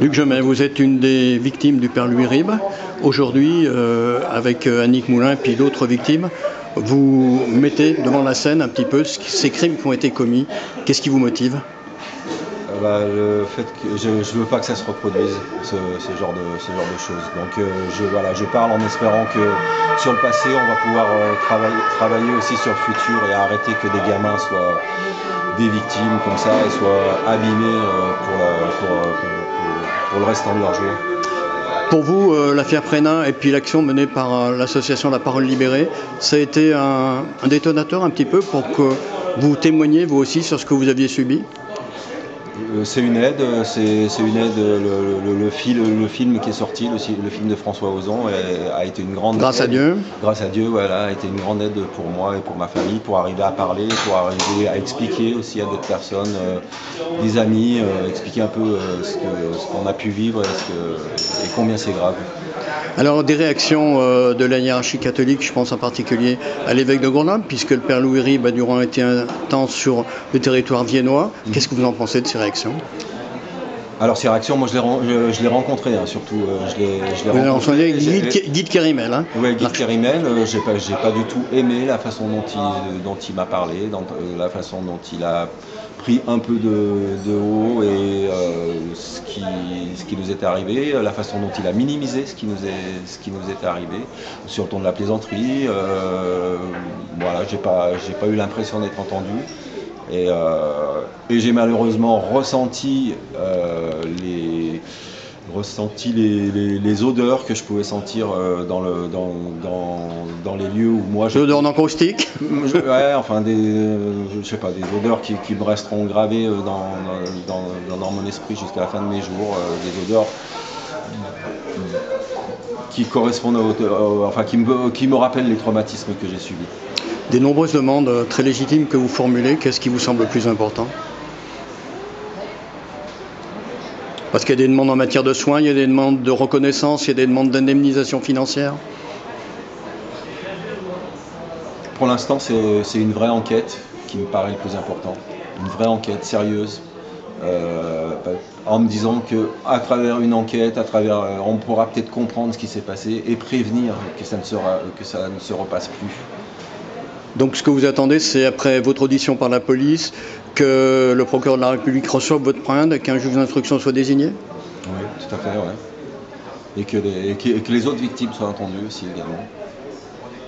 Luc Gemet, vous êtes une des victimes du père Louis Ribes. Aujourd'hui, avec Annick Moulin et puis d'autres victimes, vous mettez devant la scène un petit peu ces crimes qui ont été commis. Qu'est-ce qui vous motive ? Le fait que je veux pas que ça se reproduise, ce genre de choses. Donc je parle en espérant que sur le passé, on va pouvoir travailler aussi sur le futur et arrêter que des gamins soient des victimes comme ça et soient abîmés pour le restant de leur jour. Pour vous, l'affaire Prénat et puis l'action menée par l'association La Parole Libérée, ça a été un détonateur un petit peu pour que vous témoigniez vous aussi sur ce que vous aviez subi ? C'est une aide, le film qui est sorti, le film de François Ozon a été une grande Grâce aide. à Dieu. Grâce à Dieu, voilà, a été une grande aide pour moi et pour ma famille, pour arriver à parler, pour arriver à expliquer aussi à d'autres personnes, des amis, expliquer un peu ce qu'on a pu vivre et combien c'est grave. Alors des réactions de la hiérarchie catholique, je pense en particulier à l'évêque de Grenoble, puisque le père Louis Ribes a durant été un temps sur le territoire viennois. Qu'est-ce que vous en pensez de ces réactions ? Alors ces réactions, moi je l'ai rencontré, hein, surtout. Je l'ai rencontré. Guy de Kérimel. Hein. Oui, Guy de Kérimel, j'ai pas du tout aimé la façon dont il m'a parlé, la façon dont il a pris un peu de haut et ce qui nous était arrivé, la façon dont il a minimisé ce qui nous est arrivé, sur le ton de la plaisanterie. Voilà, j'ai pas eu l'impression d'être entendu. Et j'ai malheureusement ressenti les odeurs que je pouvais sentir dans les lieux où moi... L'odeur d'encaustique. Ouais, enfin, je sais pas, des odeurs qui me resteront gravées dans mon esprit jusqu'à la fin de mes jours, des odeurs qui correspondent qui me rappellent les traumatismes que j'ai subis. Des nombreuses demandes très légitimes que vous formulez, qu'est-ce qui vous semble le plus important ? Parce qu'il y a des demandes en matière de soins, il y a des demandes de reconnaissance, il y a des demandes d'indemnisation financière. Pour l'instant, c'est une vraie enquête qui me paraît le plus important. Une vraie enquête sérieuse, en me disant qu'à travers une enquête, on pourra peut-être comprendre ce qui s'est passé et prévenir que ça ne se repasse plus. Donc ce que vous attendez, c'est après votre audition par la police, que le procureur de la République reçoive votre plainte et qu'un juge d'instruction soit désigné ? Oui, tout à fait, ouais. Et que les autres victimes soient entendues aussi également.